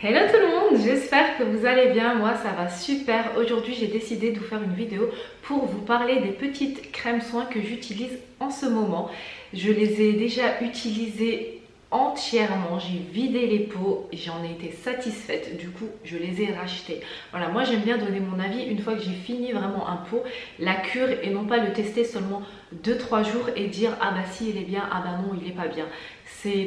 Hello tout le monde, j'espère que vous allez bien, moi ça va super. Aujourd'hui j'ai décidé de vous faire une vidéo pour vous parler des petites crèmes soins que j'utilise en ce moment. Je les ai déjà utilisées entièrement, j'ai vidé les pots, j'en ai été satisfaite, du coup je les ai rachetées. Voilà, moi j'aime bien donner mon avis une fois que j'ai fini vraiment un pot, la cure, et non pas le tester seulement 2-3 jours et dire ah bah si il est bien, ah bah non il est pas bien.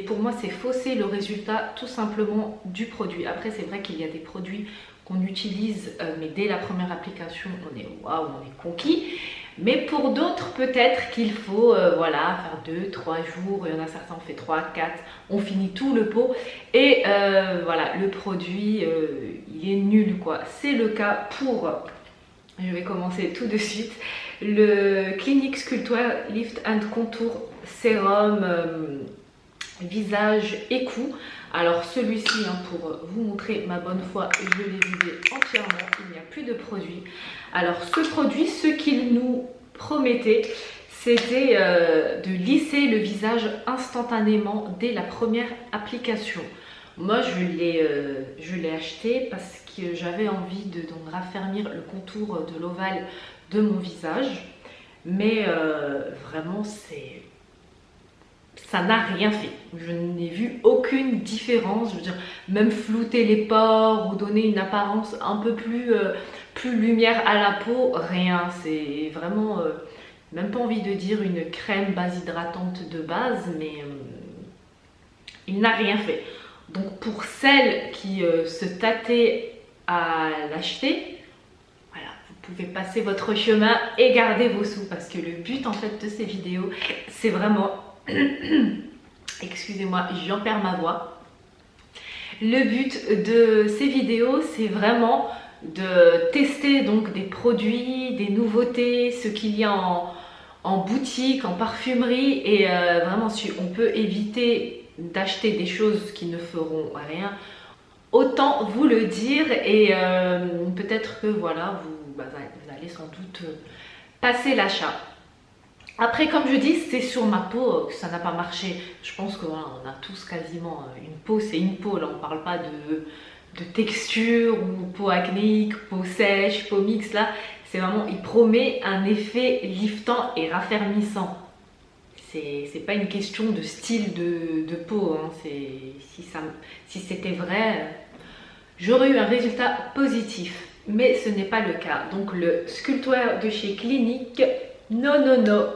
Pour moi c'est fausser le résultat tout simplement du produit. Après c'est vrai qu'il y a des produits qu'on utilise mais dès la première application on est waouh, on est conquis. Mais pour d'autres peut-être qu'il faut voilà, faire 2-3 jours, il y en a certains on fait 3-4, on finit tout le pot et voilà, le produit il est nul quoi. C'est le cas pour, je vais commencer tout de suite, le Clinique Sculpteur Lift and Contour Sérum visage et cou. Alors celui-ci, pour vous montrer ma bonne foi, je l'ai vidé entièrement, il n'y a plus de produit. Alors ce produit, ce qu'il nous promettait, c'était de lisser le visage instantanément dès la première application. Moi je l'ai acheté parce que j'avais envie de donc raffermir le contour de l'ovale de mon visage. Mais vraiment ça n'a rien fait. Je n'ai vu aucune différence. Je veux dire, même flouter les pores ou donner une apparence un peu plus lumière à la peau, rien. C'est vraiment, même pas envie de dire une crème base hydratante de base, mais il n'a rien fait. Donc pour celles qui se tâtaient à l'acheter, voilà, vous pouvez passer votre chemin et garder vos sous, parce que le but en fait de ces vidéos, c'est vraiment excusez-moi, j'en perds ma voix. Le but de ces vidéos, c'est vraiment de tester donc des produits, des nouveautés, ce qu'il y a en boutique, en parfumerie, et vraiment si on peut éviter d'acheter des choses qui ne feront rien, autant vous le dire. Et peut-être que voilà, vous allez sans doute passer l'achat. Après, comme je dis, c'est sur ma peau que ça n'a pas marché. Je pense que voilà, on a tous quasiment une peau, c'est une peau. Là, on ne parle pas de texture ou peau acnéique, peau sèche, peau mixte. Là, c'est vraiment, il promet un effet liftant et raffermissant. C'est pas une question de style de peau. Hein. Si c'était vrai, j'aurais eu un résultat positif. Mais ce n'est pas le cas. Donc, le Sculpteur de chez Clinique, non, non, non,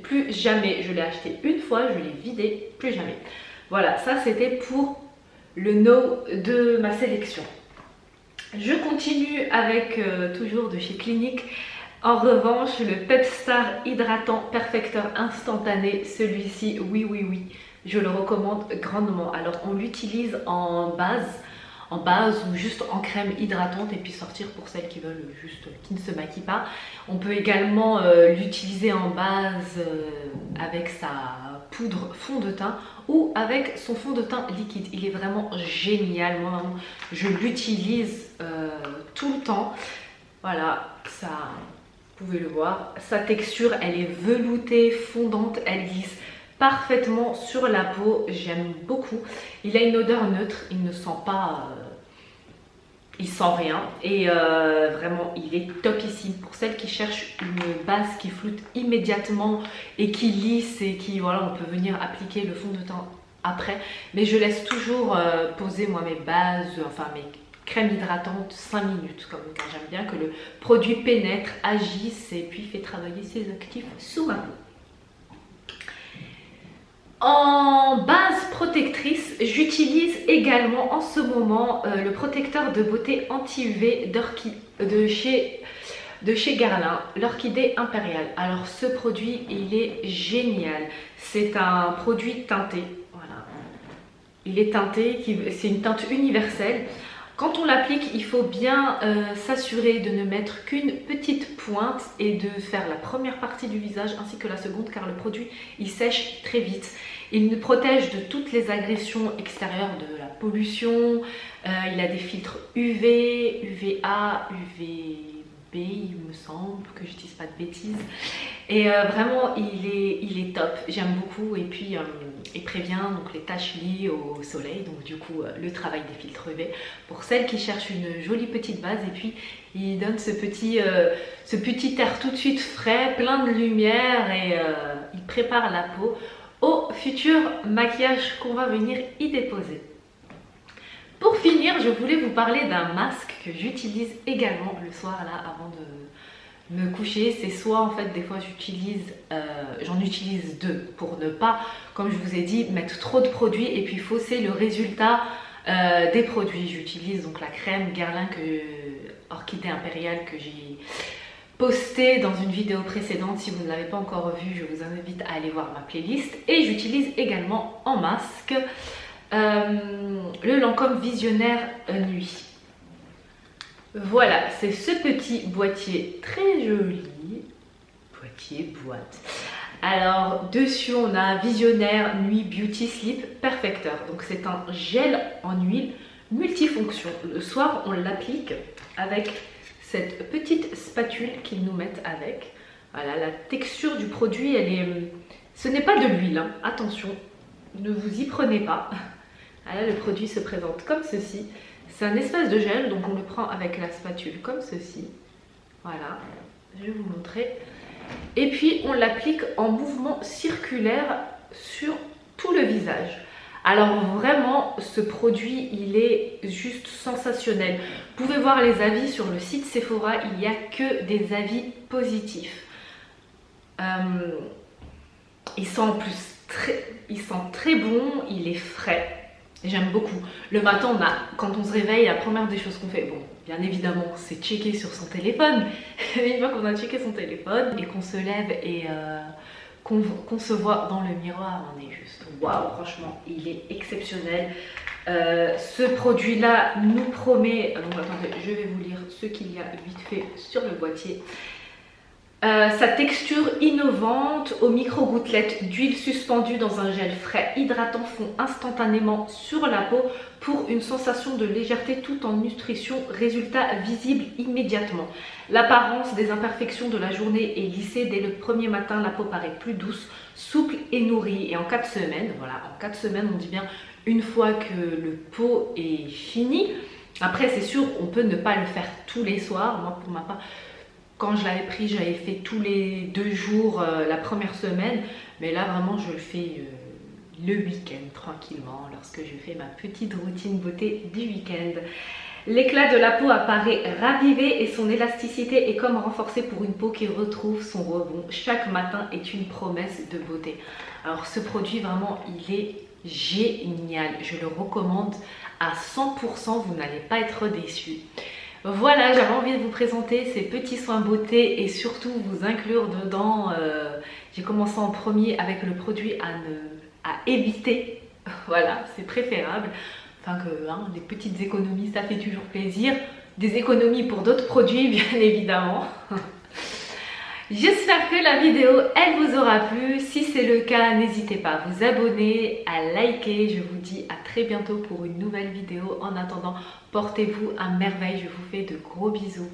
plus jamais. Je l'ai acheté une fois, je l'ai vidé, plus jamais. Voilà, ça c'était pour le no de ma sélection. Je continue avec toujours de chez Clinique. En revanche, le Pepstar Hydratant Perfecteur Instantané, celui-ci, oui, oui, oui, je le recommande grandement. Alors, on l'utilise en base ou juste en crème hydratante, et puis sortir pour celles qui veulent juste, qui ne se maquillent pas. On peut également l'utiliser en base avec sa poudre fond de teint ou avec son fond de teint liquide. Il est vraiment génial. Moi je l'utilise tout le temps. Voilà, ça, vous pouvez le voir, sa texture elle est veloutée, fondante, elle glisse parfaitement sur la peau, j'aime beaucoup. Il a une odeur neutre, il ne sent pas, il sent rien, et vraiment il est topissime pour celles qui cherchent une base qui floute immédiatement et qui lisse, et qui voilà, on peut venir appliquer le fond de teint après. Mais je laisse toujours poser moi mes bases, enfin mes crèmes hydratantes 5 minutes, car j'aime bien que le produit pénètre, agisse et puis fait travailler ses actifs sous ma peau. En base protectrice, j'utilise également en ce moment le protecteur de beauté anti-UV de chez Guerlain, l'Orchidée Impériale. Alors ce produit, il est génial. C'est un produit teinté. Voilà. Il est teinté, c'est une teinte universelle. Quand on l'applique, il faut bien s'assurer de ne mettre qu'une petite pointe et de faire la première partie du visage ainsi que la seconde, car le produit il sèche très vite. Il nous protège de toutes les agressions extérieures, de la pollution. Il a des filtres UV, UVA, UVB, il me semble, que je dise pas de bêtises. Et vraiment, il est top. J'aime beaucoup. Et puis, il prévient donc les taches liées au soleil, donc du coup le travail des filtres UV pour celles qui cherchent une jolie petite base. Et puis il donne ce petit air tout de suite frais, plein de lumière, et il prépare la peau au futur maquillage qu'on va venir y déposer. Pour finir, je voulais vous parler d'un masque que j'utilise également le soir là avant de me coucher. C'est soit en fait des fois j'en utilise deux pour ne pas, comme je vous ai dit, mettre trop de produits et puis fausser le résultat des produits. J'utilise donc la crème Guerlain Orchidée Impériale que j'ai postée dans une vidéo précédente. Si vous ne l'avez pas encore vue, je vous invite à aller voir ma playlist. Et j'utilise également en masque le Lancôme Visionnaire Nuit. Voilà, c'est ce petit boîtier très joli. Boîte. Alors, dessus, on a Visionnaire Nuit Beauty Sleep Perfecteur. Donc, c'est un gel en huile multifonction. Le soir, on l'applique avec cette petite spatule qu'ils nous mettent avec. Voilà, la texture du produit, ce n'est pas de l'huile, hein. Attention, ne vous y prenez pas. Voilà, le produit se présente comme ceci. C'est un espèce de gel, donc on le prend avec la spatule comme ceci. Voilà, je vais vous montrer. Et puis on l'applique en mouvement circulaire sur tout le visage. Alors vraiment, ce produit, il est juste sensationnel. Vous pouvez voir les avis sur le site Sephora, il n'y a que des avis positifs. Il sent en plus très bon, il est frais. J'aime beaucoup. Le matin, quand on se réveille, la première des choses qu'on fait, bon, bien évidemment, c'est checker sur son téléphone. Une fois qu'on a checké son téléphone et qu'on se lève et qu'on se voit dans le miroir, on est juste waouh, franchement, il est exceptionnel. Ce produit-là nous promet, donc attendez, je vais vous lire ce qu'il y a vite fait sur le boîtier. Sa texture innovante aux micro-gouttelettes d'huile suspendue dans un gel frais hydratant fond instantanément sur la peau pour une sensation de légèreté tout en nutrition, résultat visible immédiatement. L'apparence des imperfections de la journée est lissée dès le premier matin, la peau paraît plus douce, souple et nourrie. Et en 4 semaines, voilà, en 4 semaines, on dit bien une fois que le pot est fini. Après, c'est sûr, on peut ne pas le faire tous les soirs. Moi, pour ma part, quand je l'avais pris, j'avais fait tous les 2 jours la première semaine. Mais là, vraiment, je le fais le week-end, tranquillement, lorsque je fais ma petite routine beauté du week-end. L'éclat de la peau apparaît ravivé et son élasticité est comme renforcée pour une peau qui retrouve son rebond. Chaque matin est une promesse de beauté. Alors, ce produit, vraiment, il est génial. Je le recommande à 100%, vous n'allez pas être déçus. Voilà, j'avais envie de vous présenter ces petits soins beauté et surtout vous inclure dedans. J'ai commencé en premier avec le produit à éviter. Voilà, c'est préférable. Enfin que des petites économies, ça fait toujours plaisir. Des économies pour d'autres produits, bien évidemment. J'espère que la vidéo, elle vous aura plu. Si c'est le cas, n'hésitez pas à vous abonner, à liker. Je vous dis à très bientôt pour une nouvelle vidéo. En attendant, portez-vous à merveille. Je vous fais de gros bisous.